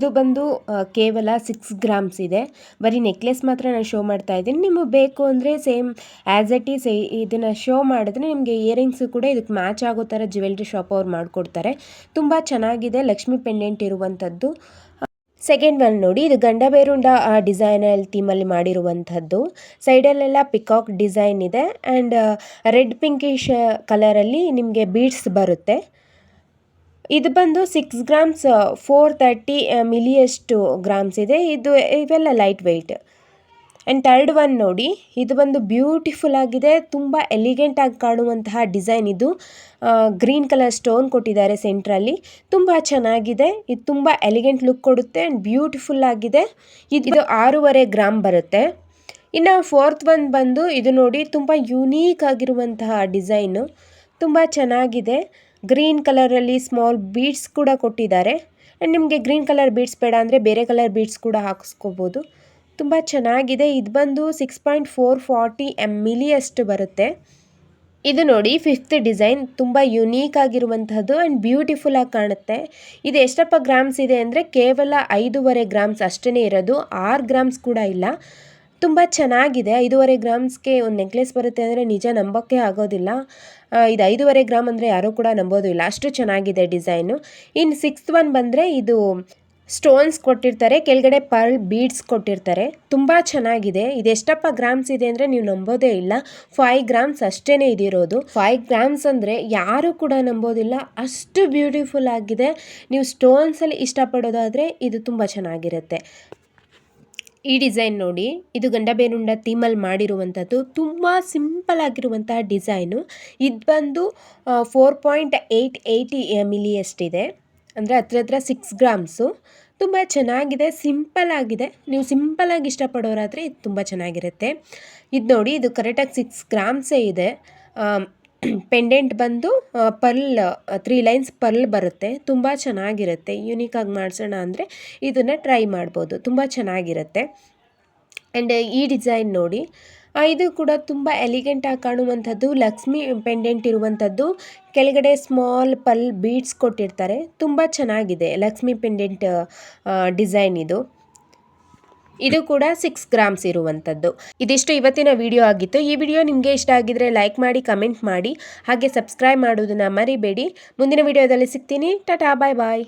ಇದು ಬಂದು ಕೇವಲ 6 ಗ್ರಾಮ್ಸ್ ಇದೆ. ಬರೀ ನೆಕ್ಲೆಸ್ ಮಾತ್ರ ನಾನು ಶೋ ಮಾಡ್ತಾ ಇದ್ದೀನಿ. ನಿಮಗೆ ಬೇಕು ಅಂದರೆ ಸೇಮ್ ಆ್ಯಸ್ ಇಟ್ ಈಸ್ ಇದನ್ನು ಶೋ ಮಾಡಿದ್ರೆ ನಿಮಗೆ ಇಯರಿಂಗ್ಸು ಕೂಡ ಇದಕ್ಕೆ ಮ್ಯಾಚ್ ಆಗೋ ಥರ ಜ್ಯುವೆಲ್ರಿ ಶಾಪ್ ಅವ್ರು ಮಾಡಿಕೊಡ್ತಾರೆ. ತುಂಬ ಚೆನ್ನಾಗಿದೆ, ಲಕ್ಷ್ಮಿ ಪೆಂಡೆಂಟ್ ಇರುವಂಥದ್ದು. ಸೆಕೆಂಡ್ ಒನ್ ನೋಡಿ, ಇದು ಗಂಡಬೇರುಂಡ ಡಿಸೈನಲ್ಲಿ ಥೀಮಲ್ಲಿ ಮಾಡಿರುವಂಥದ್ದು. ಸೈಡಲ್ಲೆಲ್ಲ ಪಿಕಾಕ್ ಡಿಸೈನ್ ಇದೆ ಆ್ಯಂಡ್ ರೆಡ್ ಪಿಂಕಿಶ್ ಕಲರಲ್ಲಿ ನಿಮಗೆ ಬೀಡ್ಸ್ ಬರುತ್ತೆ. ಇದು ಬಂದು 6 ಗ್ರಾಮ್ಸ್ 430 ಮಿಲಿಯಷ್ಟು ಗ್ರಾಮ್ಸ್ ಇದೆ. ಇವೆಲ್ಲ light weight. And third one ನೋಡಿ, ಇದು ಬಂದು ಬ್ಯೂಟಿಫುಲ್ ಆಗಿದೆ, ತುಂಬ ಎಲಿಗೆಂಟ್ ಆಗಿ ಕಾಣುವಂತಹ ಡಿಸೈನ್. ಇದು ಗ್ರೀನ್ ಕಲರ್ ಸ್ಟೋನ್ ಕೊಟ್ಟಿದ್ದಾರೆ ಸೆಂಟ್ರಲ್ಲಿ, ತುಂಬ ಚೆನ್ನಾಗಿದೆ. ಇದು ತುಂಬ ಎಲಿಗೆಂಟ್ ಲುಕ್ ಕೊಡುತ್ತೆ ಆ್ಯಂಡ್ ಬ್ಯೂಟಿಫುಲ್ ಆಗಿದೆ. ಇದು 6.5 ಗ್ರಾಮ್ ಬರುತ್ತೆ. ಇನ್ನು ಫೋರ್ತ್ ಒನ್ ಬಂದು ಇದು ನೋಡಿ, ತುಂಬ ಯೂನೀಕ್ ಆಗಿರುವಂತಹ ಡಿಸೈನು, ತುಂಬ ಚೆನ್ನಾಗಿದೆ. ಗ್ರೀನ್ ಕಲರಲ್ಲಿ ಸ್ಮಾಲ್ ಬೀಡ್ಸ್ ಕೂಡ ಕೊಟ್ಟಿದ್ದಾರೆ. ಆ್ಯಂಡ್ ನಿಮಗೆ ಗ್ರೀನ್ ಕಲರ್ ಬೀಡ್ಸ್ ಬೇಡ ಅಂದರೆ ಬೇರೆ ಕಲರ್ ಬೀಡ್ಸ್ ಕೂಡ ಹಾಕಿಸ್ಕೋಬೋದು. ತುಂಬ ಚೆನ್ನಾಗಿದೆ. ಇದು ಬಂದು 6.440 ಮಿಲಿಯಷ್ಟು ಬರುತ್ತೆ. ಇದು ನೋಡಿ ಫಿಫ್ತ್ ಡಿಸೈನ್, ತುಂಬ ಯುನೀಕ್ ಆಗಿರುವಂತಹದ್ದು ಆ್ಯಂಡ್ ಬ್ಯೂಟಿಫುಲ್ ಆಗಿ ಕಾಣುತ್ತೆ. ಇದು ಎಷ್ಟಪ್ಪ ಗ್ರಾಮ್ಸ್ ಇದೆ ಅಂದರೆ ಕೇವಲ 5.5 ಗ್ರಾಮ್ಸ್ ಅಷ್ಟೇ ಇರೋದು, 6 ಗ್ರಾಮ್ಸ್ ಕೂಡ ಇಲ್ಲ. ತುಂಬ ಚೆನ್ನಾಗಿದೆ. 5.5 ಗ್ರಾಮ್ಸ್ಗೆ ಒಂದು ನೆಕ್ಲೆಸ್ ಬರುತ್ತೆ ಅಂದರೆ ನಿಜ ನಂಬೋಕ್ಕೆ ಆಗೋದಿಲ್ಲ. ಇದು 5.5 ಗ್ರಾಮ್ ಅಂದರೆ ಯಾರೂ ಕೂಡ ನಂಬೋದು ಇಲ್ಲ, ಅಷ್ಟು ಚೆನ್ನಾಗಿದೆ ಡಿಸೈನು. ಇನ್ನು ಸಿಕ್ಸ್ತ್ ಒನ್ ಬಂದರೆ ಇದು ಸ್ಟೋನ್ಸ್ ಕೊಟ್ಟಿರ್ತಾರೆ, ಕೆಳಗಡೆ ಪರ್ಲ್ ಬೀಡ್ಸ್ ಕೊಟ್ಟಿರ್ತಾರೆ. ತುಂಬ ಚೆನ್ನಾಗಿದೆ. ಇದು ಎಷ್ಟಪ್ಪ ಗ್ರಾಮ್ಸ್ ಇದೆ ಅಂದರೆ ನೀವು ನಂಬೋದೇ ಇಲ್ಲ, 5 ಗ್ರಾಮ್ಸ್ ಅಷ್ಟೇ ಇದಿರೋದು. 5 ಗ್ರಾಮ್ಸ್ ಅಂದರೆ ಯಾರೂ ಕೂಡ ನಂಬೋದಿಲ್ಲ, ಅಷ್ಟು ಬ್ಯೂಟಿಫುಲ್ ಆಗಿದೆ. ನೀವು ಸ್ಟೋನ್ಸಲ್ಲಿ ಇಷ್ಟಪಡೋದಾದರೆ ಇದು ತುಂಬ ಚೆನ್ನಾಗಿರುತ್ತೆ. ಈ ಡಿಸೈನ್ ನೋಡಿ, ಇದು ಗಂಡಬೇರುಂಡ ಥೀಮಲ್ಲಿ ಮಾಡಿರುವಂಥದ್ದು, ತುಂಬ ಸಿಂಪಲ್ ಆಗಿರುವಂತಹ ಡಿಸೈನು. ಇದು ಬಂದು 4.880 ಮಿಲಿಯಷ್ಟಿದೆ, ಅಂದರೆ ಹತ್ರ 6 ಗ್ರಾಮ್ಸು. ತುಂಬ ಚೆನ್ನಾಗಿದೆ, ಸಿಂಪಲ್ ಆಗಿದೆ. ನೀವು ಸಿಂಪಲಾಗಿ ಇಷ್ಟಪಡೋರಾದರೆ ಇದು ತುಂಬ ಚೆನ್ನಾಗಿರುತ್ತೆ. ಇದು ನೋಡಿ, ಇದು ಕರೆಕ್ಟಾಗಿ 6 ಗ್ರಾಮ್ಸೇ ಇದೆ. ಪೆಂಡೆಂಟ್ ಬಂದು ಪರ್ಲ್ 3 ಲೈನ್ಸ್ ಪರ್ಲ್ ಬರುತ್ತೆ, ತುಂಬ ಚೆನ್ನಾಗಿರುತ್ತೆ. ಯೂನಿಕಾಗಿ ಮಾಡಿಸೋಣ ಅಂದರೆ ಇದನ್ನು ಟ್ರೈ ಮಾಡ್ಬೋದು, ತುಂಬ ಚೆನ್ನಾಗಿರುತ್ತೆ. ಆ್ಯಂಡ್ ಈ ಡಿಸೈನ್ ನೋಡಿ, ಇದು ಕೂಡ ತುಂಬ ಎಲಿಗೆಂಟಾಗಿ ಕಾಣುವಂಥದ್ದು, ಲಕ್ಷ್ಮಿ ಪೆಂಡೆಂಟ್ ಇರುವಂಥದ್ದು, ಕೆಳಗಡೆ ಸ್ಮಾಲ್ ಪರ್ಲ್ ಬೀಡ್ಸ್ ಕೊಟ್ಟಿರ್ತಾರೆ. ತುಂಬ ಚೆನ್ನಾಗಿದೆ ಲಕ್ಷ್ಮಿ ಪೆಂಡೆಂಟ್ ಡಿಸೈನ್ ಇದು ಕೂಡ 6 ಗ್ರಾಮ್ಸ್ ಇರುವಂಥದ್ದು. ಇದಿಷ್ಟು ಇವತ್ತಿನ ವಿಡಿಯೋ ಆಗಿತ್ತು. ಈ ವಿಡಿಯೋ ನಿಮಗೆ ಇಷ್ಟ ಆಗಿದ್ರೆ ಲೈಕ್ ಮಾಡಿ, ಕಮೆಂಟ್ ಮಾಡಿ, ಹಾಗೆ ಸಬ್ಸ್ಕ್ರೈಬ್ ಮಾಡೋದನ್ನು ಮರಿಬೇಡಿ. ಮುಂದಿನ ವಿಡಿಯೋದಲ್ಲಿ ಸಿಗ್ತೀನಿ. ಟಾಟಾ, ಬಾಯ್ ಬಾಯ್.